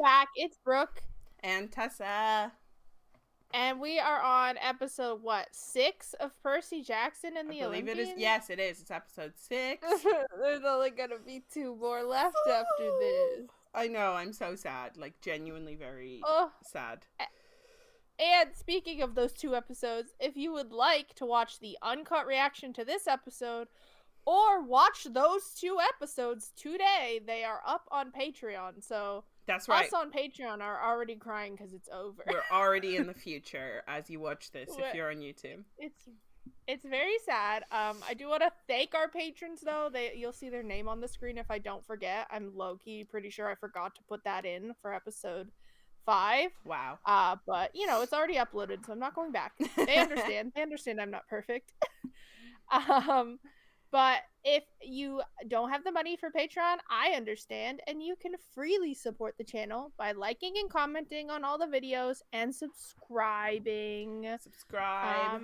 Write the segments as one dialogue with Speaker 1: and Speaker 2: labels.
Speaker 1: back. It's Brooke.
Speaker 2: And Tessa.
Speaker 1: And we are on episode, 6 of Percy Jackson and the Olympians?
Speaker 2: It is. Yes, it is. It's episode 6.
Speaker 1: There's only gonna be 2 more left after this.
Speaker 2: I know, I'm so sad. Like, genuinely very sad.
Speaker 1: And speaking of those 2 episodes, if you would like to watch the uncut reaction to this episode, or watch those 2 episodes today, they are up on Patreon, so...
Speaker 2: That's right.
Speaker 1: Us on Patreon are already crying because it's over.
Speaker 2: We're already in the future as you watch this if you're on YouTube.
Speaker 1: It's very sad. I do want to thank our patrons though. You'll see their name on the screen if I don't forget. I'm low-key pretty sure I forgot to put that in for episode 5.
Speaker 2: Wow.
Speaker 1: But you know, it's already uploaded, so I'm not going back. They understand. They understand I'm not perfect. But if you don't have the money for Patreon, I understand, and you can freely support the channel by liking and commenting on all the videos and subscribing.
Speaker 2: Subscribe.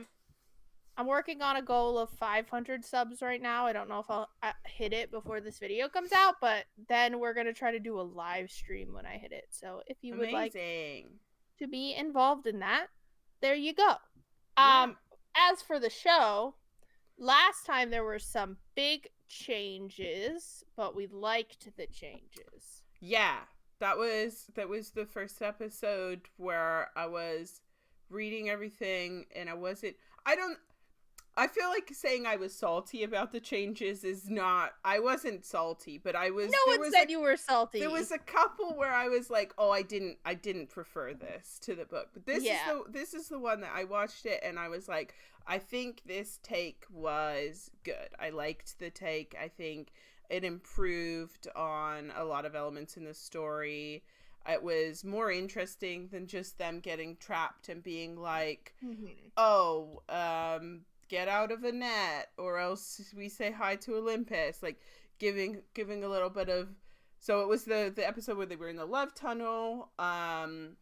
Speaker 1: I'm working on a goal of 500 subs right now. I don't know if I'll hit it before this video comes out, but then we're going to try to do a live stream when I hit it. So if you would like to be involved in that, there you go. Yeah. As for the show... Last time there were some big changes, but we liked the changes.
Speaker 2: Yeah, that was the first episode where I was reading everything and I feel like saying I was salty about the changes is not. I wasn't salty, but I was.
Speaker 1: No one said you were salty.
Speaker 2: There was a couple where I was like, "Oh, I didn't prefer this to the book." But this is the one that I watched it and I was like, I think this take was good. I liked the take. I think it improved on a lot of elements in the story. It was more interesting than just them getting trapped and being like, get out of a net or else we say hi to Olympus, like giving a little bit of. So it was the episode where they were in the love tunnel, and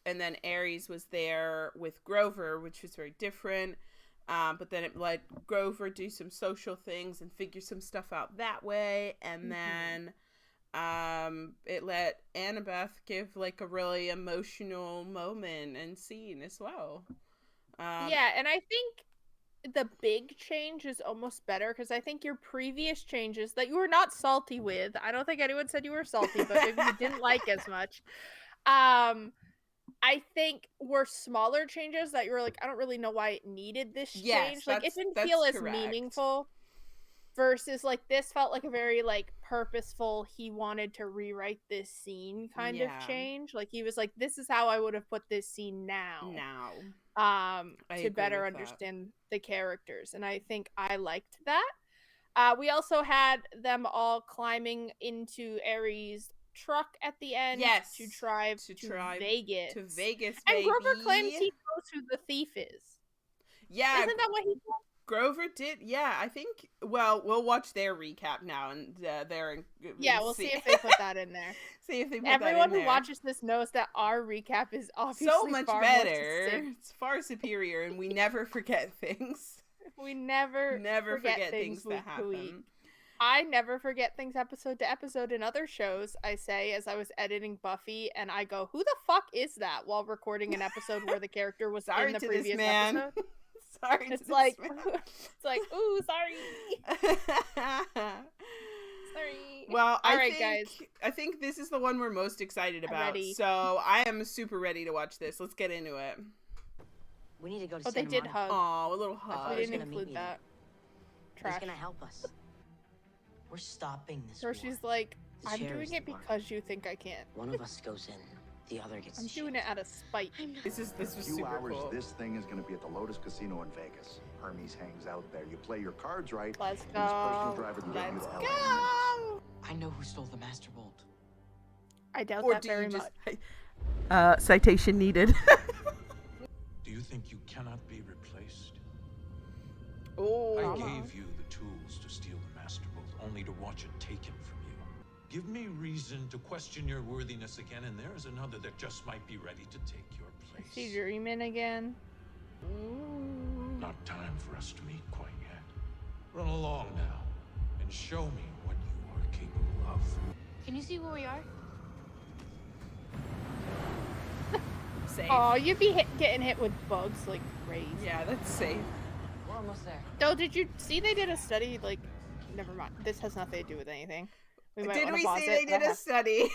Speaker 2: then Ares was there with Grover, which was very different, but then it let Grover do some social things and figure some stuff out that way, and then it let Annabeth give like a really emotional moment and scene as well.
Speaker 1: Yeah, and I think the big change is almost better because I think your previous changes that you were not salty with, I don't think anyone said you were salty, but maybe you didn't like as much. I think were smaller changes that you were like, I don't really know why it needed this change. Like it didn't feel as meaningful. Versus like this felt like a very like purposeful, he wanted to rewrite this scene kind of change. Like he was like, this is how I would have put this scene now. To better understand the characters. And I think I liked that. We also had them all climbing into Ares' truck at the end to drive to Vegas.
Speaker 2: To Vegas,
Speaker 1: and Grover claims he knows who the thief is.
Speaker 2: Yeah.
Speaker 1: Isn't that what he said?
Speaker 2: Grover did, yeah. I think. Well, we'll watch their recap now, and
Speaker 1: we'll see if they put that in there.
Speaker 2: See if they put
Speaker 1: Everyone
Speaker 2: that in
Speaker 1: who watches this knows that our recap is obviously
Speaker 2: so much better. It's far superior, and we never forget things.
Speaker 1: We never forget things that happen. I never forget things episode to episode in other shows. I say as I was editing Buffy, and I go, "Who the fuck is that?" while recording an episode where the character was in the previous episode.
Speaker 2: Sorry,
Speaker 1: it's like, ooh, sorry. Sorry.
Speaker 2: Well, guys. I think this is the one we're most excited about. So I am super ready to watch this. Let's get into it.
Speaker 3: We need to go to
Speaker 1: Santa Monica. Hug.
Speaker 2: Oh, a little hug.
Speaker 1: We didn't include that.
Speaker 3: Trash. He's gonna help us. We're stopping this.
Speaker 1: So she's like, I'm doing it because you think I can't.
Speaker 3: One of us goes in. The other gets.
Speaker 1: I'm doing it out of spite.
Speaker 2: This was super cool.
Speaker 4: This thing is going to be at the Lotus Casino in Vegas. Hermes hangs out there. You play your cards right.
Speaker 1: Let's go.
Speaker 4: Let's
Speaker 1: go.
Speaker 3: I know who stole the Master Bolt.
Speaker 1: I doubt that very
Speaker 2: much. Citation needed.
Speaker 5: Do you think you cannot be replaced?
Speaker 2: Oh.
Speaker 5: I gave you the tools to steal the Master Bolt, only to watch it taken from you. Give me reason to question your worthiness again, and there is another that just might be ready to take your place.
Speaker 1: Is she dreaming again?
Speaker 5: Not time for us to meet quite yet. Run along now, and show me what you are capable of.
Speaker 6: Can you see where we are?
Speaker 2: Safe.
Speaker 1: Oh, you'd be getting hit with bugs like crazy.
Speaker 2: Yeah, that's safe.
Speaker 3: We're almost there.
Speaker 1: So did you see they did a study, like, never mind. This has nothing to do with anything.
Speaker 2: Did we see they did a study?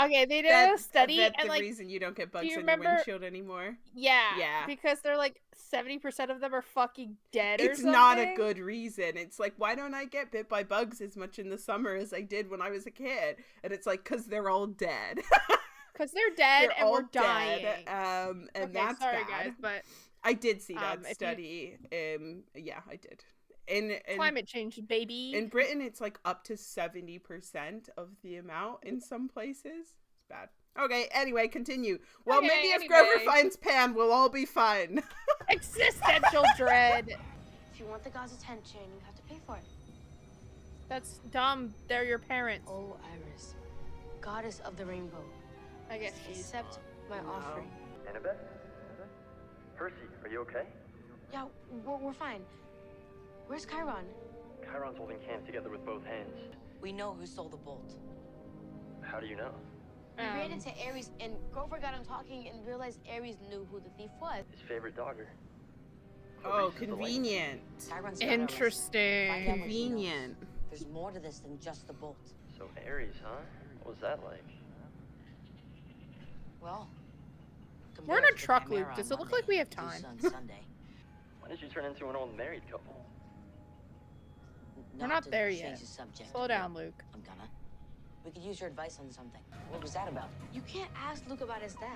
Speaker 1: Okay, they did a study,
Speaker 2: that's
Speaker 1: and
Speaker 2: the
Speaker 1: like,
Speaker 2: reason you don't get bugs
Speaker 1: do you
Speaker 2: in your
Speaker 1: remember?
Speaker 2: windshield anymore.
Speaker 1: Yeah, because they're like 70% of them are fucking dead.
Speaker 2: It's not a good reason. It's like, why don't I get bit by bugs as much in the summer as I did when I was a kid? And it's like, because they're all dead.
Speaker 1: Because they're dead and we're dying.
Speaker 2: And
Speaker 1: okay,
Speaker 2: that's
Speaker 1: sorry,
Speaker 2: bad.
Speaker 1: guys, but
Speaker 2: I did see that study. Yeah, I did. In
Speaker 1: climate change, baby.
Speaker 2: In Britain, it's like up to 70% of the amount in some places. It's bad. Okay, anyway, continue. Well, maybe if Grover finds Pan, we'll all be fine.
Speaker 1: Existential dread.
Speaker 6: If you want the god's attention, you have to pay for it.
Speaker 1: That's dumb. They're your parents.
Speaker 6: Oh, Iris, goddess of the rainbow.
Speaker 1: I guess
Speaker 6: accept my offering.
Speaker 7: Annabeth? Percy, are you okay?
Speaker 6: Yeah, we're fine. Where's Chiron?
Speaker 7: Chiron's holding hands together with both hands.
Speaker 3: We know who stole the bolt.
Speaker 7: How do you know?
Speaker 6: We ran into Ares, and Grover got him talking and realized Ares knew who the thief was.
Speaker 7: His favorite dogger.
Speaker 2: Oh, convenient.
Speaker 1: Interesting.
Speaker 2: Convenient.
Speaker 3: There's more to this than just the bolt.
Speaker 7: So Ares, huh? What was that like?
Speaker 3: Well,
Speaker 1: we're in a truck loop. Does it look like we have time?
Speaker 3: Sunday.
Speaker 7: When did you turn into an old married couple?
Speaker 1: We're not there yet. Slow down, Luke.
Speaker 3: I'm gonna. We could use your advice on something. What was that about?
Speaker 6: You can't ask Luke about his dad.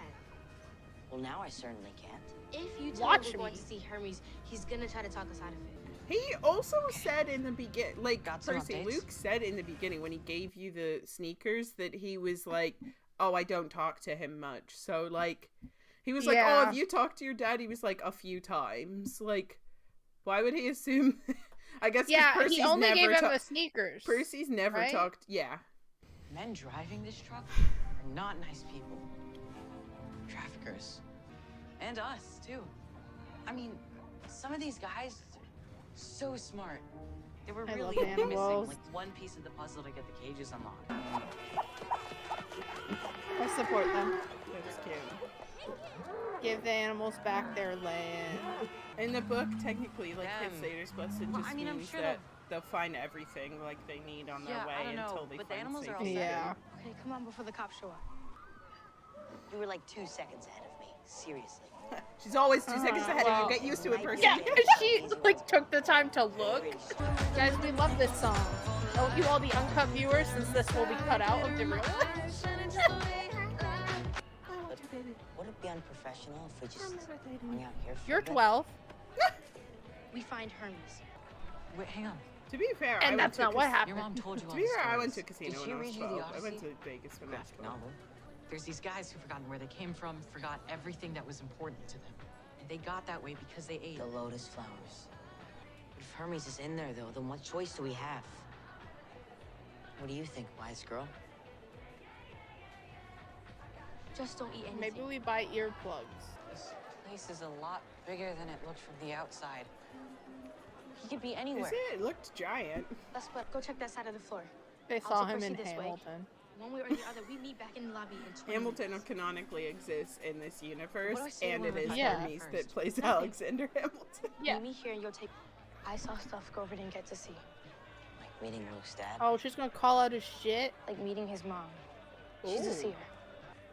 Speaker 3: Well, now I certainly can't.
Speaker 6: If you tell him we're going to see Hermes, he's gonna try to talk us out of it.
Speaker 2: He also said in the beginning, like, Percy,
Speaker 3: updates?
Speaker 2: Luke said in the beginning when he gave you the sneakers that he was like, oh, I don't talk to him much. So, like, he was like, oh, have you talked to your dad? He was like, a few times. Like, why would he assume? I guess Percy's
Speaker 1: he only
Speaker 2: never
Speaker 1: gave him the sneakers.
Speaker 2: Percy's never talked. Yeah.
Speaker 3: Men driving this truck are not nice people. Traffickers. And us, too. I mean, some of these guys are so smart. They were really only missing like one piece of the puzzle to get the cages unlocked.
Speaker 1: I support them.
Speaker 2: That's cute.
Speaker 1: Give the animals back their land.
Speaker 2: In the book, technically, like, his Satyrs Blessing just means that they'll find everything like they need on their way until they find safety.
Speaker 6: Okay, come on before the cops show up.
Speaker 3: You were like 2 seconds ahead of me. Seriously.
Speaker 2: She's always 2 seconds ahead of you. Get used to it, Percy.
Speaker 1: Yeah, because she like took the time to look. Guys, we love this song. Don't you all the uncut viewers, since this will be cut out of the real life.
Speaker 3: Would it be unprofessional if we just hung out here for
Speaker 1: You're 12.
Speaker 6: We find Hermes.
Speaker 3: Wait, hang on.
Speaker 2: To be fair,
Speaker 1: and that's not what happened.
Speaker 3: Your mom told you all
Speaker 2: to be fair, I went to a casino when I was 12. I went to Vegas when I was 12.
Speaker 8: There's these guys who've forgotten where they came from, forgot everything that was important to them. And they got that way because they ate
Speaker 3: the lotus flowers. If Hermes is in there, though, then what choice do we have? What do you think, wise girl?
Speaker 6: Just don't eat anything.
Speaker 1: Maybe we buy earplugs.
Speaker 8: This place is a lot bigger than it looked from the outside.
Speaker 6: He could be anywhere.
Speaker 2: Is it? It looked giant.
Speaker 6: Let's go check that side of the floor.
Speaker 1: They saw him in Hamilton.
Speaker 6: One way or the other, we meet back in the lobby in 20
Speaker 2: Hamilton
Speaker 6: minutes.
Speaker 2: Canonically exists in this universe, and
Speaker 6: when
Speaker 2: it is Hermes that plays Alexander Hamilton.
Speaker 6: Yeah. Meet me here and you'll take... I saw stuff Grover didn't get to see.
Speaker 3: Like meeting Luke's dad?
Speaker 1: Oh, she's gonna call out his shit?
Speaker 6: Like meeting his mom. She's a seer.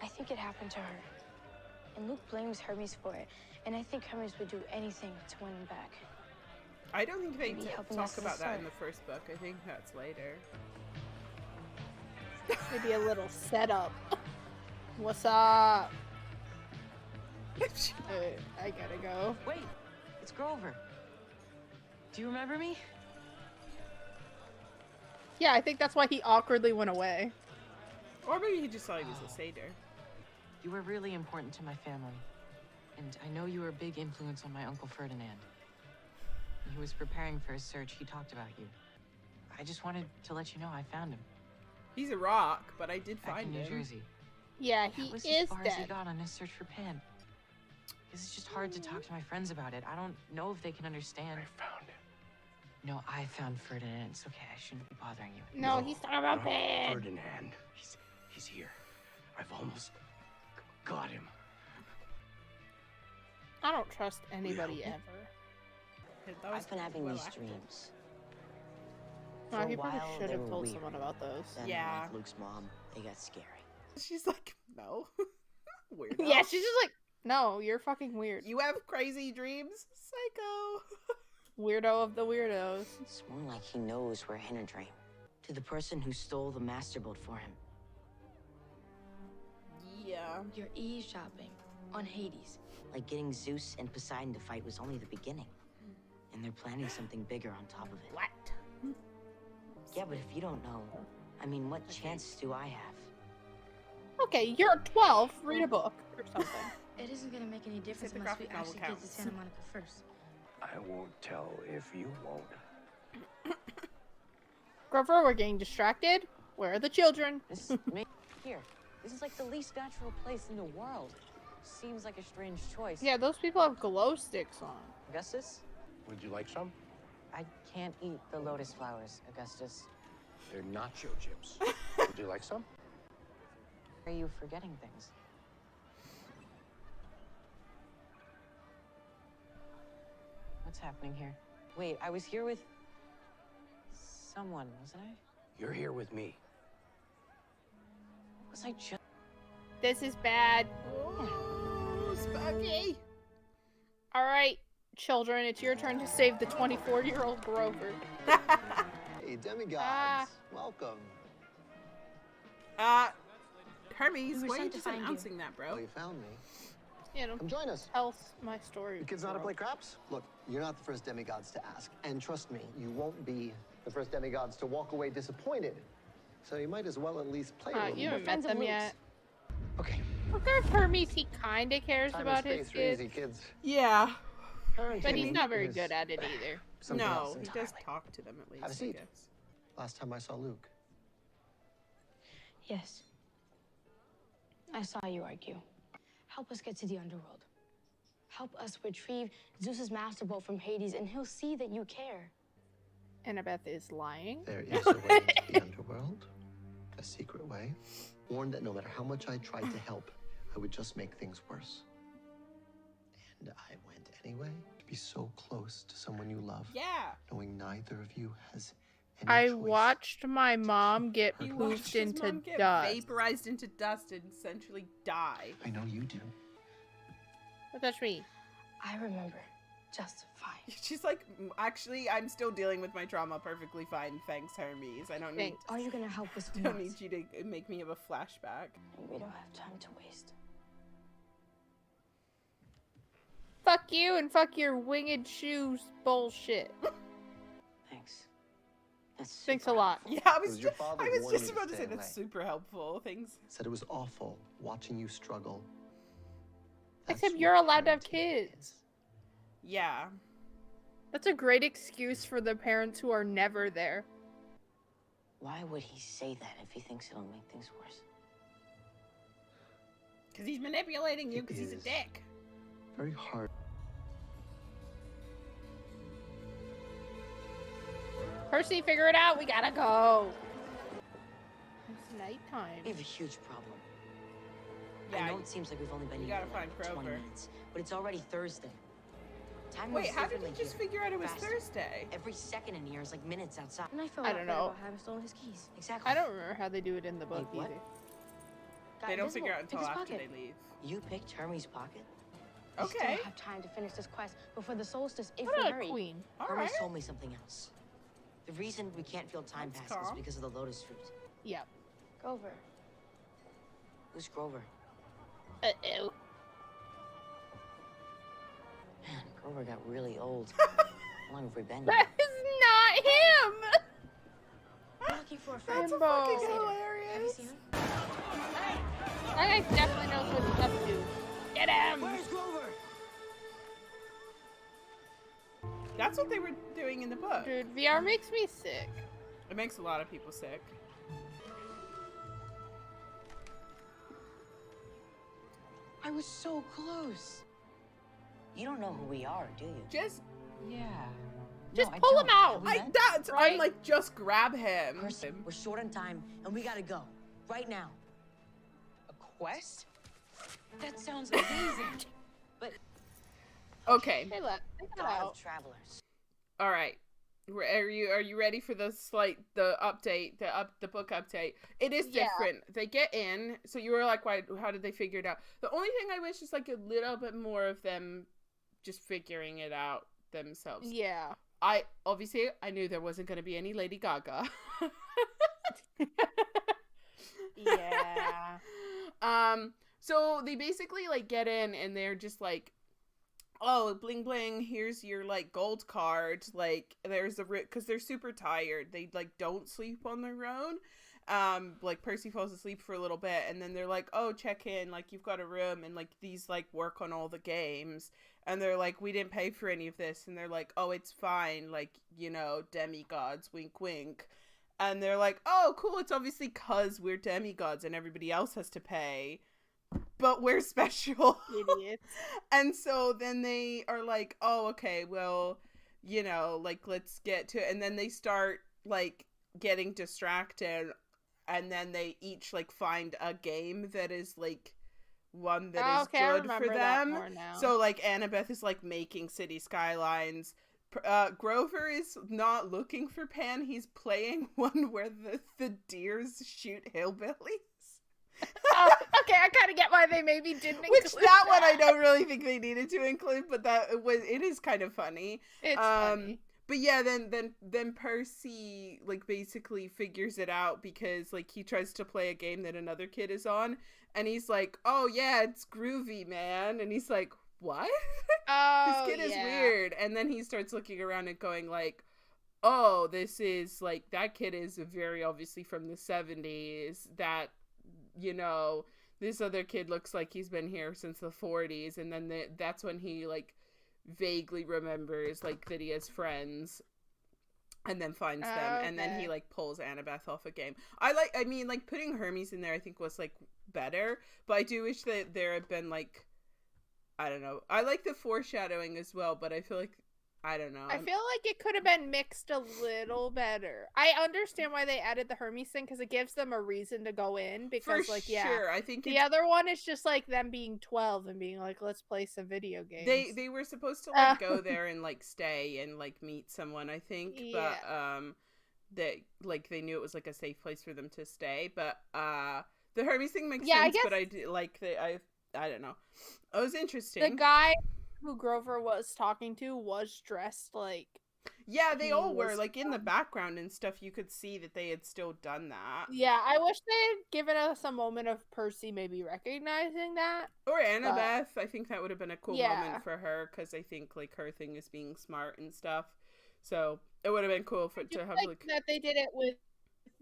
Speaker 6: I think it happened to her. And Luke blames Hermes for it. And I think Hermes would do anything to win him back.
Speaker 2: I don't think they talk about that in the first book. I think that's later.
Speaker 1: Maybe a little setup. What's up? I gotta go.
Speaker 8: Wait, it's Grover. Do you remember me?
Speaker 1: Yeah, I think that's why he awkwardly went away.
Speaker 2: Or maybe he just thought he was a satyr.
Speaker 8: You were really important to my family. And I know you were a big influence on my Uncle Ferdinand. When he was preparing for his search, he talked about you. I just wanted to let you know I found him.
Speaker 2: He's a rock, but I did
Speaker 8: Back
Speaker 2: find
Speaker 8: in
Speaker 2: him.
Speaker 8: New Jersey.
Speaker 1: Yeah, he
Speaker 8: That was
Speaker 1: is
Speaker 8: as far as he
Speaker 1: dead.
Speaker 8: got on his search for Pan. It's just hard to talk to my friends about it. I don't know if they can understand.
Speaker 7: I found him.
Speaker 8: No, I found Ferdinand. It's okay. I shouldn't be bothering you.
Speaker 1: No, he's talking about Pan.
Speaker 7: Ferdinand. He's here. I've almost
Speaker 9: Got him.
Speaker 1: I don't trust anybody ever.
Speaker 3: I've been having these dreams.
Speaker 1: No, he probably
Speaker 3: while,
Speaker 1: should
Speaker 3: they
Speaker 1: have
Speaker 3: were
Speaker 1: told
Speaker 3: weird.
Speaker 1: someone about those.
Speaker 3: Then,
Speaker 2: Yeah.
Speaker 3: like Luke's mom, they got scary.
Speaker 2: She's like, no. Weirdo.
Speaker 1: Yeah, she's just like, no, you're fucking weird.
Speaker 2: You have crazy dreams? Psycho.
Speaker 1: Weirdo of the weirdos.
Speaker 3: It's more like he knows we're in a dream. To the person who stole the master bolt for him.
Speaker 2: Yeah.
Speaker 6: You're eavesdropping on Hades.
Speaker 3: Like getting Zeus and Poseidon to fight was only the beginning. And they're planning something bigger on top of it.
Speaker 1: What?
Speaker 3: Yeah, but if you don't know, I mean, what chance do I have?
Speaker 1: Okay, you're 12. Read a book or something.
Speaker 6: It isn't gonna make any difference
Speaker 2: the
Speaker 6: unless we
Speaker 2: graphic novel
Speaker 6: actually get to
Speaker 2: counts.
Speaker 6: Santa Monica first.
Speaker 9: I won't tell if you won't.
Speaker 1: Grover, we're getting distracted. Where are the children?
Speaker 8: This here. This is like the least natural place in the world. Seems like a strange choice.
Speaker 1: Yeah, those people have glow sticks on.
Speaker 8: Augustus?
Speaker 9: Would you like some?
Speaker 8: I can't eat the lotus flowers, Augustus.
Speaker 9: They're nacho chips. Would you like some?
Speaker 8: Are you forgetting things? What's happening here? Wait, I was here with someone, wasn't I?
Speaker 9: You're here with me.
Speaker 8: Was I just...
Speaker 1: This is bad.
Speaker 2: Oh, spooky.
Speaker 1: All right, children, it's your turn to save the 24-year-old Grover.
Speaker 10: Hey, demigods, welcome.
Speaker 2: Hermes,
Speaker 6: We were
Speaker 2: why are you
Speaker 6: sent to
Speaker 2: just
Speaker 6: find you.
Speaker 2: announcing that, bro?
Speaker 10: Oh, you found me.
Speaker 1: You know,
Speaker 10: Come join us.
Speaker 1: tell my story.
Speaker 10: You kids know how to
Speaker 1: girl.
Speaker 10: play craps? Look, you're not the first demigods to ask. And trust me, you won't be the first demigods to walk away disappointed. So you might as well at least play a little
Speaker 1: You haven't
Speaker 10: bit.
Speaker 1: met them yet.
Speaker 10: Okay.
Speaker 1: Look at Hermes, he kind of cares
Speaker 10: Time
Speaker 1: about
Speaker 10: and
Speaker 1: his
Speaker 10: space are easy,
Speaker 1: kids,
Speaker 10: kids.
Speaker 2: Yeah.
Speaker 1: but he's
Speaker 10: Parenting
Speaker 1: not very
Speaker 10: is
Speaker 1: good at it either.
Speaker 10: something else
Speaker 2: No, he
Speaker 10: entirely.
Speaker 2: does talk to them at least.
Speaker 10: Have a
Speaker 2: I
Speaker 10: seat.
Speaker 2: guess.
Speaker 10: Last time I saw Luke.
Speaker 6: Yes. I saw you argue. Help us get to the underworld. Help us retrieve Zeus's master bolt from Hades, and he'll see that you care.
Speaker 1: Annabeth is lying.
Speaker 10: There is a way into the underworld. A secret way. Warned that no matter how much I tried to help, I would just make things worse. And I went anyway. To be so close to someone you love,
Speaker 2: Yeah.
Speaker 10: knowing neither of you has any
Speaker 1: I
Speaker 10: choice.
Speaker 1: watched my mom get
Speaker 2: He watched
Speaker 1: poofed
Speaker 2: his
Speaker 1: into
Speaker 2: mom get
Speaker 1: dust.
Speaker 2: vaporized into dust and essentially die.
Speaker 10: I know you do.
Speaker 1: Don't touch me.
Speaker 6: I remember just fine.
Speaker 2: She's like, actually, I'm still dealing with my trauma perfectly fine. Thanks, Hermes. I don't need.
Speaker 1: Thanks.
Speaker 6: Are you gonna help us or
Speaker 2: Don't
Speaker 6: not?
Speaker 2: need you to make me have a flashback.
Speaker 6: We don't have time to waste.
Speaker 1: Fuck you and fuck your winged shoes bullshit.
Speaker 3: Thanks. That's
Speaker 1: Thanks a
Speaker 3: super
Speaker 1: lot.
Speaker 3: helpful.
Speaker 2: Yeah, I was
Speaker 10: Was your
Speaker 2: just,
Speaker 10: father
Speaker 2: I was
Speaker 10: warning
Speaker 2: just
Speaker 10: you
Speaker 2: about
Speaker 10: to
Speaker 2: to say
Speaker 10: stay
Speaker 2: that's
Speaker 10: away?
Speaker 2: super helpful. Things.
Speaker 10: Said it was awful watching you struggle.
Speaker 1: Except
Speaker 10: That's
Speaker 1: you're
Speaker 10: what
Speaker 1: allowed to have
Speaker 10: parenting
Speaker 1: kids.
Speaker 10: is.
Speaker 2: Yeah.
Speaker 1: That's a great excuse for the parents who are never there.
Speaker 3: Why would he say that if he thinks it'll make things worse?
Speaker 2: Because he's manipulating you
Speaker 10: It
Speaker 2: because he's a
Speaker 10: is.
Speaker 2: dick.
Speaker 10: Very hard.
Speaker 1: Percy, figure it out. We gotta go. It's nighttime.
Speaker 3: We have a huge problem.
Speaker 2: Yeah.
Speaker 3: I know it seems like we've only been
Speaker 2: you
Speaker 3: here
Speaker 2: gotta
Speaker 3: for like
Speaker 2: find
Speaker 3: 20
Speaker 2: Kroger.
Speaker 3: minutes, but it's already Thursday. Time
Speaker 2: Wait,
Speaker 3: moves
Speaker 2: how did he
Speaker 3: differently
Speaker 2: just
Speaker 3: here.
Speaker 2: figure out it was
Speaker 3: Faster.
Speaker 2: Thursday?
Speaker 3: Every second in here is like minutes outside.
Speaker 6: And I feel
Speaker 1: I
Speaker 6: not
Speaker 1: don't
Speaker 6: bad
Speaker 1: know.
Speaker 6: about having stolen his keys.
Speaker 3: Exactly.
Speaker 1: I don't remember how they do it in the book
Speaker 3: Wait, what?
Speaker 1: either.
Speaker 6: Got
Speaker 2: They don't
Speaker 6: invisible.
Speaker 2: figure out
Speaker 6: Pick
Speaker 2: until
Speaker 6: his
Speaker 2: after
Speaker 6: pocket.
Speaker 2: they leave.
Speaker 3: You picked Hermes' pocket?
Speaker 6: We
Speaker 2: Okay.
Speaker 6: still have time to finish this quest before the solstice if
Speaker 1: What
Speaker 6: we
Speaker 1: a
Speaker 6: hurry.
Speaker 1: queen.
Speaker 3: Hermes
Speaker 2: Alright.
Speaker 3: told me something else. The reason we can't feel time
Speaker 2: That's
Speaker 3: pass is
Speaker 2: calm.
Speaker 3: because of the lotus fruit.
Speaker 1: Yep.
Speaker 6: Grover.
Speaker 3: Who's Grover?
Speaker 1: Uh-oh.
Speaker 3: Man, Grover got really old. How long have we been here?
Speaker 1: That is not him!
Speaker 6: We're looking for a friend.
Speaker 2: That's a
Speaker 1: Rainbow.
Speaker 2: fucking
Speaker 6: Have you
Speaker 2: hilarious.
Speaker 6: seen him?
Speaker 1: That guy definitely knows what he's up to. Get him!
Speaker 3: Where's Grover?
Speaker 2: That's what they were doing in the book.
Speaker 1: Dude, VR makes me sick.
Speaker 2: It makes a lot of people sick.
Speaker 3: I was so close. You don't know who we are, do you?
Speaker 2: Just,
Speaker 3: Yeah.
Speaker 1: Just
Speaker 3: No, I
Speaker 1: pull him
Speaker 3: don't.
Speaker 1: out.
Speaker 3: Have we met?
Speaker 2: that's,
Speaker 1: Right?
Speaker 2: I'm like, just grab him.
Speaker 3: Percy, we're short on time, and we gotta go. Right now. A quest? That sounds amazing. But
Speaker 2: okay.
Speaker 1: Hey, look,
Speaker 3: God of travelers.
Speaker 2: All right. Are you ready for the book update? It is different. They get in, so you were like, why? How did they figure it out? The only thing I wish is like a little bit more of them just figuring it out themselves.
Speaker 1: Yeah.
Speaker 2: I knew there wasn't going to be any Lady Gaga.
Speaker 1: Yeah.
Speaker 2: So they basically like get in and they're just like, oh, bling bling, here's your like gold card. Like there's because they're super tired. They like don't sleep on their own. Like Percy falls asleep for a little bit and then they're like, oh, check in, like you've got a room and like these like work on all the games. And they're like, we didn't pay for any of this. And they're like, oh, it's fine. Like, you know, demigods, wink, wink. And they're like, oh, cool. It's obviously because we're demigods and everybody else has to pay. But we're special.
Speaker 1: Idiots.
Speaker 2: And so then they are like, oh, okay, well, you know, like, let's get to it. And then they start, like, getting distracted. And then they each, like, find a game that is, like, one that is good for them. So, like, Annabeth is, like, making city skylines. Grover is not looking for Pan. He's playing one where the deers shoot hillbillies.
Speaker 1: Okay, I kind of get why they maybe didn't include
Speaker 2: that one I don't really think they needed to include, but it is kind of funny.
Speaker 1: It's funny.
Speaker 2: But yeah, then Percy like basically figures it out because like he tries to play a game that another kid is on, and he's like, "Oh yeah, it's groovy, man," and he's like, "What?"
Speaker 1: Oh,
Speaker 2: this kid is weird, and then he starts looking around and going like, "Oh, this is like that kid is very obviously from the 70s. That." You know, this other kid looks like he's been here since the 40s, and then that's when he like vaguely remembers like that he has friends and then finds them, and then he like pulls Annabeth off a game. I mean like putting Hermes in there I think was like better, but I do wish that there had been like, I don't know, I like the foreshadowing as well, but I feel like I don't know.
Speaker 1: I feel like it could have been mixed a little better. I understand why they added the Hermes thing because it gives them a reason to go in. Because,
Speaker 2: For
Speaker 1: like,
Speaker 2: sure. I think
Speaker 1: the other one is just like them being 12 and being like, let's play some video games.
Speaker 2: They were supposed to like go there and like stay and like meet someone, I think.
Speaker 1: Yeah.
Speaker 2: But they like they knew it was like a safe place for them to stay. But the Hermes thing makes sense. I guess... But I did like I don't know. It was interesting.
Speaker 1: The guy who Grover was talking to was dressed like,
Speaker 2: yeah, they all were like in the background and stuff. You could see that they had still done that.
Speaker 1: Yeah, I wish they had given us a moment of Percy maybe recognizing that,
Speaker 2: or Annabeth. I think that would have been a cool moment for her because I think like her thing is being smart and stuff. So it would have been cool to have like
Speaker 1: that they did it with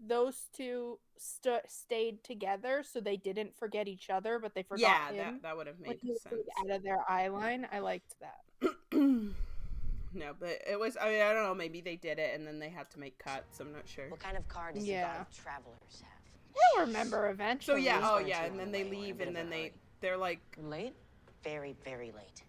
Speaker 1: those two stayed together, so they didn't forget each other, but they forgot him.
Speaker 2: That would have made sense.
Speaker 1: Out of their eye line, I liked that.
Speaker 2: No, but it was. I mean, I don't know. Maybe they did it and then they had to make cuts. I'm not sure.
Speaker 3: What kind of car does the God of Travelers have?
Speaker 1: You'll remember eventually.
Speaker 2: So and then they leave, and then they're like
Speaker 3: late, very, very late.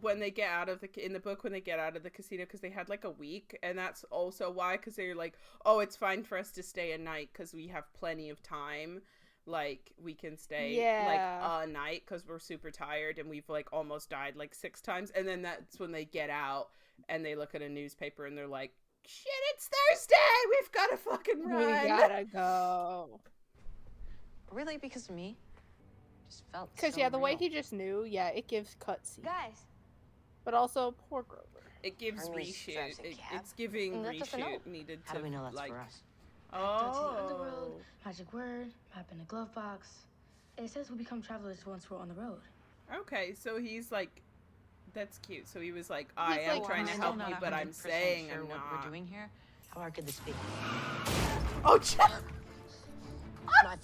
Speaker 2: When they get out of in the book, when they get out of the casino, because they had like a week, and that's also why, because they're like, oh, it's fine for us to stay a night because we have plenty of time, like we can stay like a night because we're super tired and we've like almost died like 6 times, and then that's when they get out and they look at a newspaper and they're like, shit, it's Thursday, we've got to fucking run,
Speaker 1: we gotta go.
Speaker 3: Really? Because of me? Just felt
Speaker 1: because
Speaker 3: so
Speaker 1: the
Speaker 3: real.
Speaker 1: way he just knew, it gives cutscenes,
Speaker 6: guys.
Speaker 1: But also, poor Grover.
Speaker 2: It gives reshoot. It's giving reshoot needed to.
Speaker 3: How do we know that's
Speaker 2: like,
Speaker 3: for us?
Speaker 6: Oh. The underworld, magic word, map in a glove box. It says we'll become travelers once we're on the road.
Speaker 2: Okay, so he's like, that's cute. So he was like, I am trying to help you, but I'm saying
Speaker 3: sure
Speaker 2: I'm
Speaker 3: what
Speaker 2: not.
Speaker 3: we're doing here. How hard could this be?
Speaker 2: Oh,
Speaker 1: it's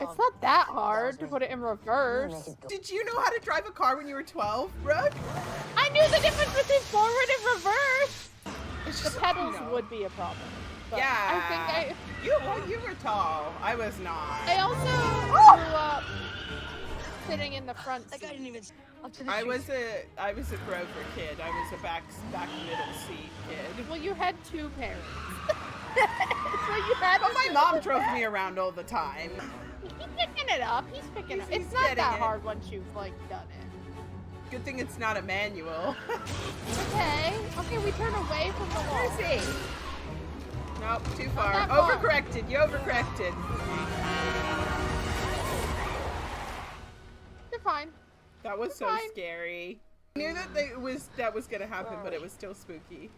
Speaker 1: not that hard to put it in reverse.
Speaker 2: Did you know how to drive a car when you were 12, Brooke?
Speaker 1: I knew the difference between forward and reverse. The pedals would be a problem.
Speaker 2: Yeah. I think you were tall. I was not.
Speaker 1: I also grew up sitting in the front seat.
Speaker 6: That guy didn't even up to the
Speaker 2: I was a Grover kid. I was a back middle seat kid.
Speaker 1: Well, you had 2 parents. what you had.
Speaker 2: Oh, my mom drove me around all the time.
Speaker 1: He's picking it up. He's picking it up. It's not that hard once you've like done it.
Speaker 2: Good thing it's not a manual.
Speaker 1: Okay. Okay, we turn away from the wall.
Speaker 2: Percy. Nope, too far. Overcorrected. You overcorrected.
Speaker 1: You're fine.
Speaker 2: That was so scary. I knew that was gonna happen, but it was still spooky.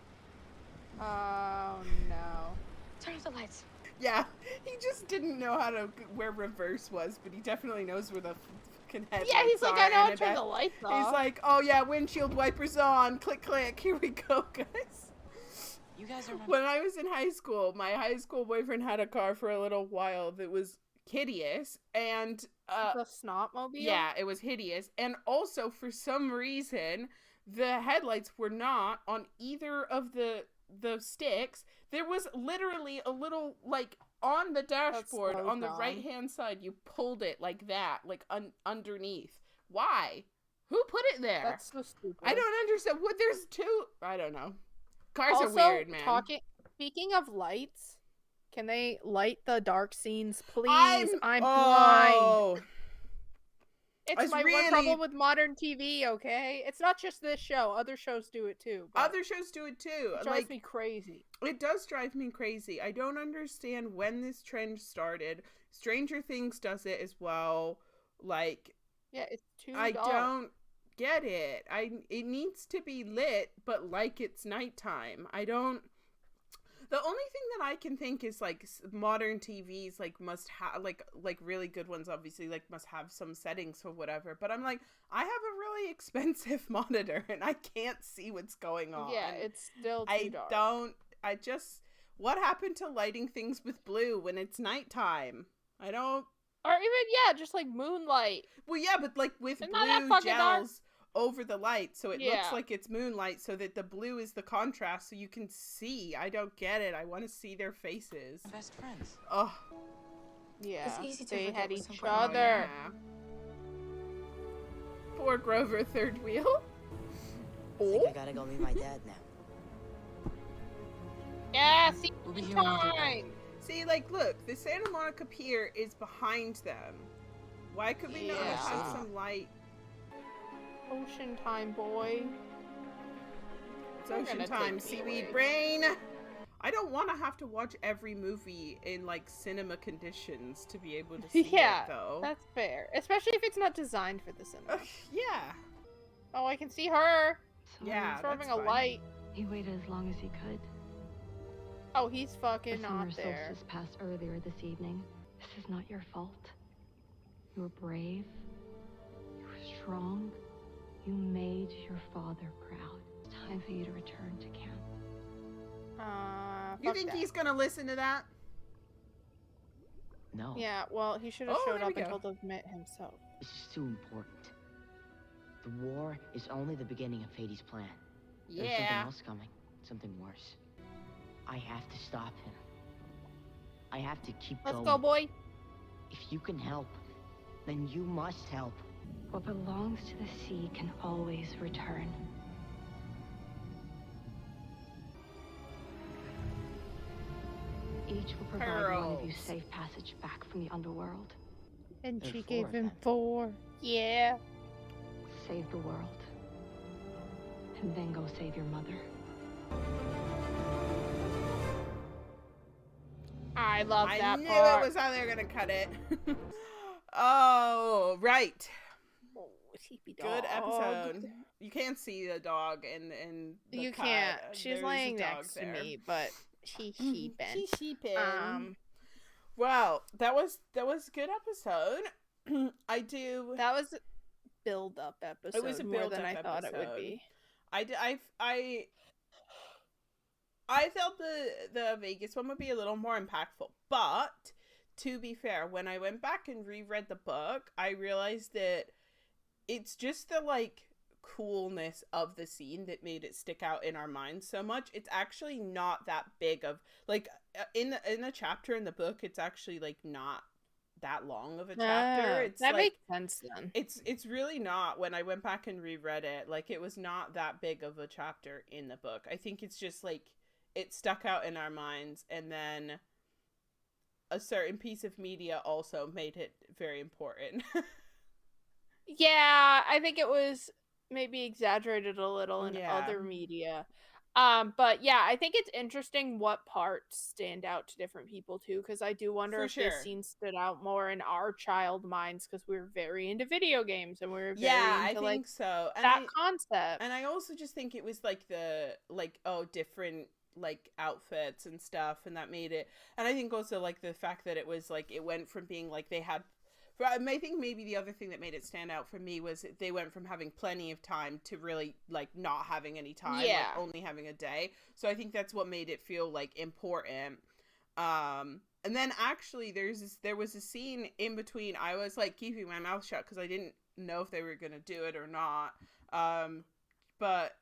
Speaker 1: Oh no.
Speaker 6: Turn off the lights.
Speaker 2: Yeah, he just didn't know where reverse was, but he definitely knows where the fucking headlights are.
Speaker 1: Yeah, he's like, I know how to turn the lights off.
Speaker 2: He's like, oh yeah, windshield wipers on. Click, click. Here we go, guys.
Speaker 8: You guys are.
Speaker 2: When I was in high school, my high school boyfriend had a car for a little while that was hideous, and
Speaker 1: the Snotmobile.
Speaker 2: Yeah, it was hideous, and also for some reason the headlights were not on either of the sticks. There was literally a little, like, on the dashboard on the right hand side. You pulled it like that, like underneath. Why? Who put it there?
Speaker 1: That's so stupid.
Speaker 2: I don't understand. What? There's two. I don't know. Cars are weird, man.
Speaker 1: Speaking of lights, can they light the dark scenes, please? I'm blind. It's my one problem with modern TV, okay? It's not just this show. Other shows do it too.
Speaker 2: Other shows do it too.
Speaker 1: It drives me crazy.
Speaker 2: It does drive me crazy. I don't understand when this trend started. Stranger Things does it as well. Like,
Speaker 1: yeah, it's too
Speaker 2: I
Speaker 1: dark.
Speaker 2: don't get it. It needs to be lit, but like it's nighttime. The only thing that I can think is like modern TVs like must have like really good ones obviously like must have some settings or whatever, but I'm like, I have a really expensive monitor and I can't see what's going on.
Speaker 1: Yeah, it's still too dark.
Speaker 2: What happened to lighting things with blue when it's nighttime? I don't.
Speaker 1: Or even just like moonlight.
Speaker 2: Well, yeah, but like with
Speaker 1: Isn't
Speaker 2: blue gels over the light, so it looks like it's moonlight, so that the blue is the contrast, so you can see. I don't get it. I want to see their faces.
Speaker 8: Best friends.
Speaker 2: Oh,
Speaker 1: yeah.
Speaker 6: It's easy to
Speaker 1: they
Speaker 6: forget
Speaker 1: had
Speaker 6: with
Speaker 1: each
Speaker 6: someone.
Speaker 1: other.
Speaker 2: Yeah. Poor Grover, third wheel.
Speaker 11: I think I gotta go meet my dad now.
Speaker 1: Yeah, see,
Speaker 8: We'll be here when you get back.
Speaker 1: time.
Speaker 2: See, like, look, the Santa Monica Pier is behind them. Why could we not have some light?
Speaker 1: Ocean time, boy.
Speaker 2: It's ocean time, seaweed brain. I don't want to have to watch every movie in like cinema conditions to be able to see it, though.
Speaker 1: That's fair, especially if it's not designed for the cinema.
Speaker 2: Yeah.
Speaker 1: Oh, I can see her.
Speaker 2: Yeah,
Speaker 1: throwing
Speaker 2: that's
Speaker 1: a
Speaker 2: fine.
Speaker 1: light.
Speaker 6: He waited as long as he could.
Speaker 1: Oh, he's fucking
Speaker 6: The
Speaker 1: not
Speaker 6: summer
Speaker 1: there.
Speaker 6: solstice passed earlier this evening. This is not your fault. You were brave. You were strong. You made your father proud. It's time for you to return to camp.
Speaker 2: You think he's gonna listen to that?
Speaker 11: No.
Speaker 1: Yeah, well, he should have showed
Speaker 2: there
Speaker 1: up
Speaker 2: we
Speaker 1: and
Speaker 2: go.
Speaker 1: told himself.
Speaker 11: This is too important. The war is only the beginning of Hades' plan. There's something
Speaker 2: Yeah.
Speaker 11: else coming. Something worse. I have to stop him. I have to keep
Speaker 1: Let's
Speaker 11: going.
Speaker 1: go, boy.
Speaker 11: If you can help, then you must help.
Speaker 6: What belongs to the sea can always return. Each will provide one of you safe passage back from the underworld.
Speaker 1: And
Speaker 11: There's
Speaker 1: she
Speaker 11: 4
Speaker 1: gave
Speaker 11: of
Speaker 1: him
Speaker 11: them.
Speaker 1: 4. Yeah.
Speaker 6: Save the world. And then go save your mother.
Speaker 1: I love that
Speaker 2: I knew
Speaker 1: part.
Speaker 2: it was how they were gonna cut it. Oh, right.
Speaker 1: Oh, sleepy
Speaker 2: Good
Speaker 1: dog.
Speaker 2: episode. You can't see the dog in the
Speaker 1: You
Speaker 2: cut.
Speaker 1: can't. She's
Speaker 2: There's a
Speaker 1: laying
Speaker 2: dog
Speaker 1: next
Speaker 2: there.
Speaker 1: to me, but she's sheeping.
Speaker 2: She's sheeping.
Speaker 1: Well,
Speaker 2: that was a good episode.
Speaker 1: That was a build-up episode.
Speaker 2: It was a
Speaker 1: more
Speaker 2: build-up
Speaker 1: than I thought it would
Speaker 2: episode.
Speaker 1: be.
Speaker 2: I felt the Vegas one would be a little more impactful, but to be fair, when I went back and reread the book, I realized that it's just the like coolness of the scene that made it stick out in our minds so much. It's actually not that big of like in the chapter in the book. It's actually like not that long of a chapter. It's
Speaker 1: that
Speaker 2: like,
Speaker 1: makes sense then.
Speaker 2: It's really not. When I went back and reread it, like it was not that big of a chapter in the book. I think it's just like it stuck out in our minds, and then a certain piece of media also made it very important.
Speaker 1: Yeah, I think it was maybe exaggerated a little in other media. But yeah, I think it's interesting what parts stand out to different people too, because I do wonder if this scene stood out more in our child minds because we were very into video games and we were very into
Speaker 2: I think
Speaker 1: like
Speaker 2: so. And
Speaker 1: that concept.
Speaker 2: And I also just think it was like the different like outfits and stuff, and that made it. And I think also like the fact that it was like it went from being like they had. I think maybe the other thing that made it stand out for me was they went from having plenty of time to really like not having any time, like only having a day. So I think that's what made it feel like important. And then actually there was a scene in between. I was like keeping my mouth shut because I didn't know if they were gonna do it or not. But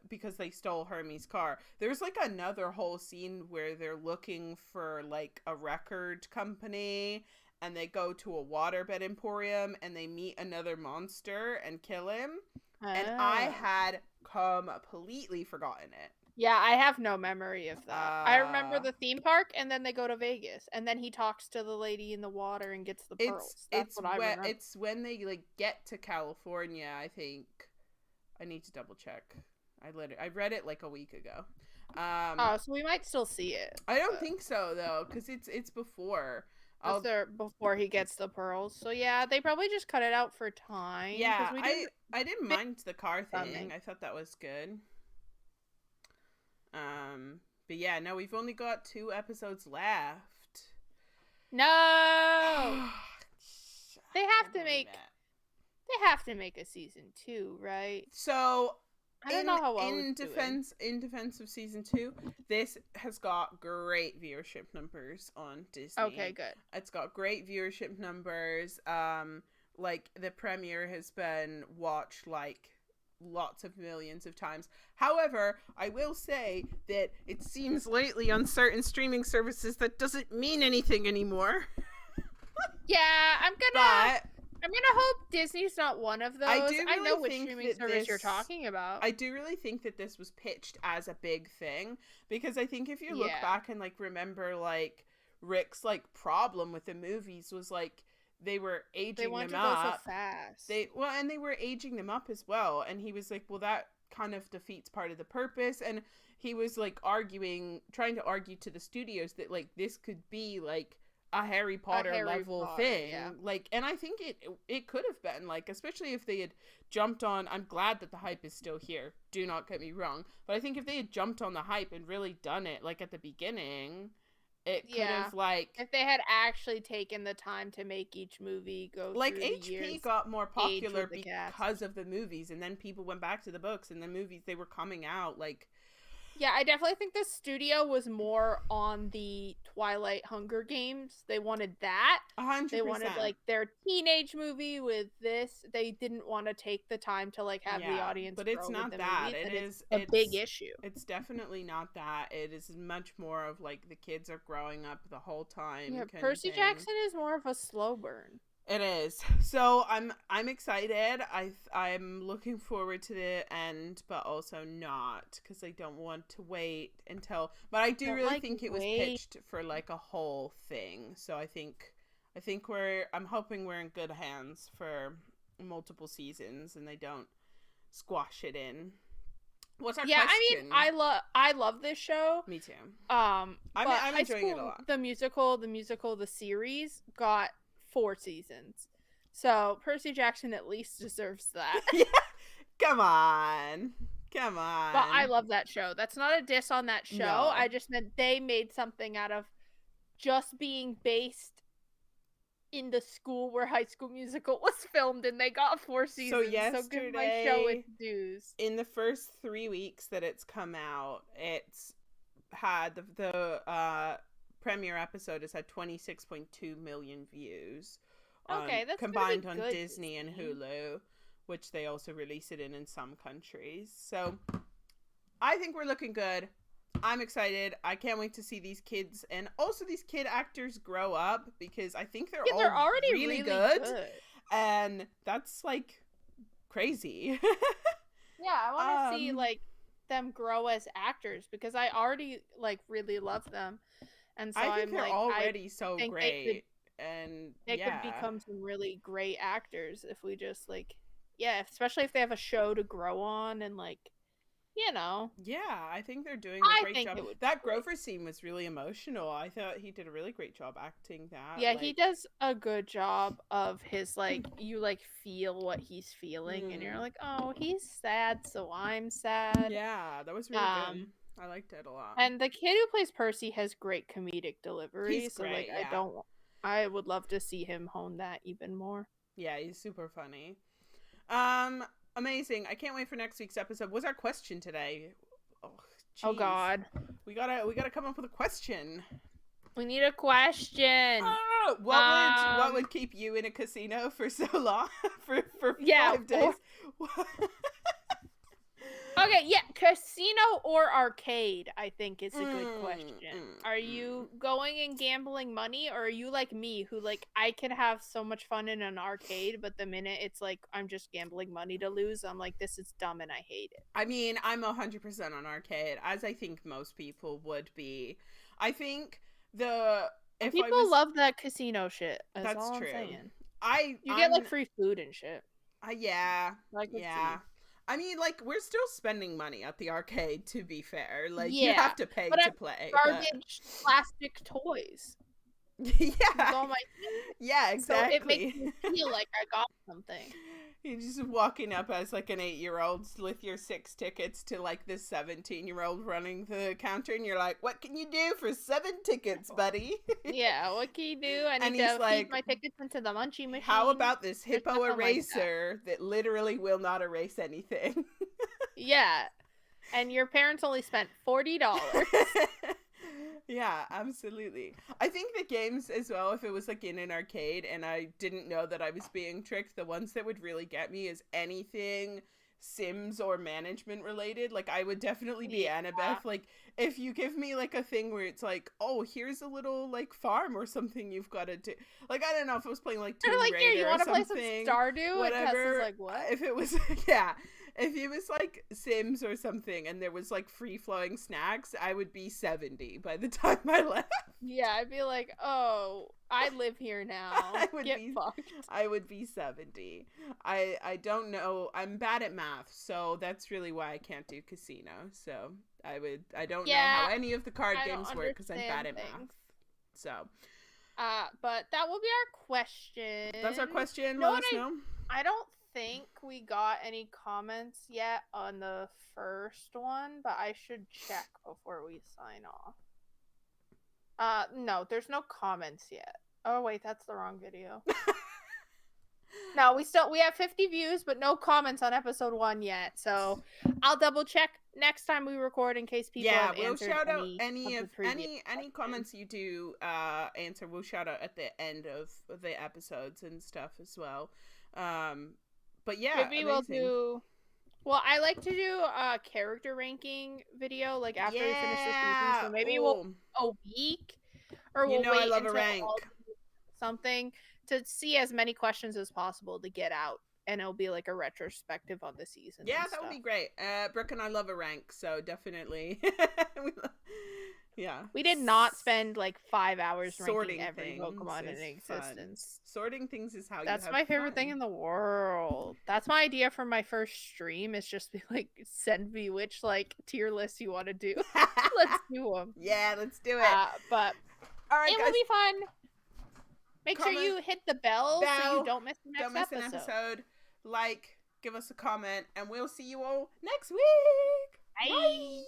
Speaker 2: because they stole Hermie's car, there's like another whole scene where they're looking for like a record company. And they go to a waterbed emporium and they meet another monster and kill him. And I had completely forgotten it.
Speaker 1: Yeah, I have no memory of that. I remember the theme park, and then they go to Vegas, and then he talks to the lady in the water and gets the pearls. That's what I remember.
Speaker 2: It's when they like get to California, I think. I need to double check. I read it like a week ago.
Speaker 1: So we might still see it.
Speaker 2: I don't think so though, because it's before.
Speaker 1: Before he gets the pearls. So yeah, they probably just cut it out for time.
Speaker 2: Yeah, I didn't mind the car thing. I thought that was good. But yeah, no, we've only got 2 episodes left.
Speaker 1: No. They have to make a season 2, right?
Speaker 2: So
Speaker 1: I don't know how well
Speaker 2: in defense of season 2, this has got great viewership numbers on Disney.
Speaker 1: Okay, good.
Speaker 2: It's got great viewership numbers. Like the premiere has been watched like lots of millions of times. However, I will say that it seems lately on certain streaming services that doesn't mean anything anymore.
Speaker 1: Yeah, I'm gonna hope Disney's not one of those. I know which streaming service you're talking about.
Speaker 2: I do really think that this was pitched as a big thing, because I think if you look back and like remember like Rick's like problem with the movies was like they were aging them up.
Speaker 1: Go so fast.
Speaker 2: And they were aging them up as well, and he was like, well, that kind of defeats part of the purpose. And he was like trying to argue to the studios that like this could be like a Harry Potter level thing. Yeah. Like, and I think it could have been like, especially if they had jumped on. I'm glad that the hype is still here, do not get me wrong, but I think if they had jumped on the hype and really done it like at the beginning, it could have like,
Speaker 1: if they had actually taken the time to make each movie go
Speaker 2: like
Speaker 1: through
Speaker 2: HP
Speaker 1: the years,
Speaker 2: got more popular because of the movies, and then people went back to the books, and the movies, they were coming out like.
Speaker 1: Yeah, I definitely think the studio was more on the Twilight Hunger Games. They wanted that.
Speaker 2: 100%.
Speaker 1: They wanted like their teenage movie with this. They didn't want to take the time to like have the audience.
Speaker 2: But it's not that. It's
Speaker 1: a big issue.
Speaker 2: It's definitely not that. It is much more of like the kids are growing up the whole time.
Speaker 1: Yeah, Percy Jackson is more of a slow burn.
Speaker 2: It is. So I'm excited. I'm looking forward to the end, but also not, because I don't want to wait until. But I do really think it was pitched for like a whole thing. So I think I'm hoping we're in good hands for multiple seasons, and they don't squash it in. What's our question?
Speaker 1: I mean, I love this show.
Speaker 2: Me too.
Speaker 1: I'm
Speaker 2: enjoying it a lot.
Speaker 1: The musical, the series got 4 seasons, so Percy Jackson at least deserves that.
Speaker 2: Yeah. Come on. But
Speaker 1: I love that show. That's not a diss on that show. No. I just meant they made something out of just being based in the school where High School Musical was filmed, and they got 4 seasons.
Speaker 2: So yesterday,
Speaker 1: so give my show its dues.
Speaker 2: In the first 3 weeks that it's come out, it's had the premiere episode has had 26.2 million views.
Speaker 1: That's
Speaker 2: combined on Disney and Hulu, which they also release it in some countries. So I think we're looking good. I'm excited. I can't wait to see these kids and also these kid actors grow up, because I think they're already really good. And that's like crazy.
Speaker 1: Yeah, I want to see like them grow as actors, because I already like really love them, and so
Speaker 2: I think
Speaker 1: I'm
Speaker 2: they're
Speaker 1: like,
Speaker 2: already so
Speaker 1: think
Speaker 2: great, and
Speaker 1: they could become some really great actors if we just like, yeah, especially if they have a show to grow on, and like, you know.
Speaker 2: Yeah, I think they're doing a great job. That Grover scene was really emotional. I thought he did a really great job acting that.
Speaker 1: Yeah, he does a good job of his, like, you like feel what he's feeling, and you're like, oh, he's sad, so I'm sad.
Speaker 2: Yeah, that was really good. I liked it a lot.
Speaker 1: And the kid who plays Percy has great comedic delivery.
Speaker 2: He's
Speaker 1: so
Speaker 2: great,
Speaker 1: like, I would love to see him hone that even more.
Speaker 2: Yeah, he's super funny. Amazing. I can't wait for next week's episode. What's our question today?
Speaker 1: Oh God.
Speaker 2: We gotta come up with a question.
Speaker 1: We need a question.
Speaker 2: What would keep you in a casino for so long? for 5 days?
Speaker 1: Okay, yeah, casino or arcade, I think is a good question. Are you going and gambling money, or are you like me, who like, I can have so much fun in an arcade, but the minute it's like I'm just gambling money to lose, I'm like, this is dumb and I hate it.
Speaker 2: I mean, I'm 100% on arcade, as I think most people would be. I think
Speaker 1: people love that casino shit. That's all
Speaker 2: true.
Speaker 1: I'm saying. You get like free food and shit.
Speaker 2: Yeah. I mean, like, we're still spending money at the arcade, to be fair. Like, you have to pay to play.
Speaker 1: Garbage plastic toys.
Speaker 2: Yeah, exactly.
Speaker 1: So it makes me feel like I got something.
Speaker 2: You're just walking up as like an 8-year-old with your 6 tickets to like this 17-year-old running the counter, and you're like, what can you do for 7 tickets, buddy?
Speaker 1: Yeah, what can you do? I need to feed my tickets into the munchie machine.
Speaker 2: How about this hippo eraser that literally will not erase anything?
Speaker 1: Yeah, and your parents only spent $40.
Speaker 2: Yeah, absolutely. I think the games as well, if it was like in an arcade and I didn't know that I was being tricked, the ones that would really get me is anything Sims or management related. Like, I would definitely be Annabeth. Like, if you give me like a thing where it's like, oh, here's a little like farm or something you've got to do. Like, I don't know if I was playing like Tomb Raider
Speaker 1: you want to play some
Speaker 2: something,
Speaker 1: Stardew?
Speaker 2: whatever.
Speaker 1: And like, what?
Speaker 2: If it was, yeah. If it was like Sims or something and there was like free flowing snacks, I would be 70 by the time I left.
Speaker 1: Yeah, I'd be like, oh, I live here now. Get fucked.
Speaker 2: I would be 70. I don't know. I'm bad at math, so that's really why I can't do casino. So I don't know how any of the card games work because I'm bad at math. So.
Speaker 1: But that will be our question.
Speaker 2: That's our question. Let us know.
Speaker 1: I don't think we got any comments yet on the first one, but I should check before we sign off. No, there's no comments yet. Oh wait, that's the wrong video. No, we have 50 views, but no comments on episode 1 yet. So I'll double check next time we record in case people have
Speaker 2: we'll
Speaker 1: answered
Speaker 2: shout out
Speaker 1: any
Speaker 2: comments you do answer. We'll shout out at the end of the episodes and stuff as well. But yeah,
Speaker 1: maybe we'll do. Well, I like to do a character ranking video like after we finish the season. So maybe we'll a week, or we'll wait
Speaker 2: I love
Speaker 1: until
Speaker 2: a rank.
Speaker 1: Something to see as many questions as possible to get out, and it'll be like a retrospective on the season.
Speaker 2: Yeah, that would be great. Brooke and I love a rank, so definitely. Yeah.
Speaker 1: We did not spend like 5 hours
Speaker 2: sorting
Speaker 1: ranking every Pokemon in existence.
Speaker 2: Fun. Sorting things is how
Speaker 1: That's my favorite thing in the world. That's my idea for my first stream, is just be like, send me which like tier list you want to do. Let's do them.
Speaker 2: Yeah, let's do it.
Speaker 1: But
Speaker 2: all right,
Speaker 1: it will be fun. Make sure you hit the bell so you don't miss the next
Speaker 2: episode. Like, give us a comment, and we'll see you all next week.
Speaker 1: Bye.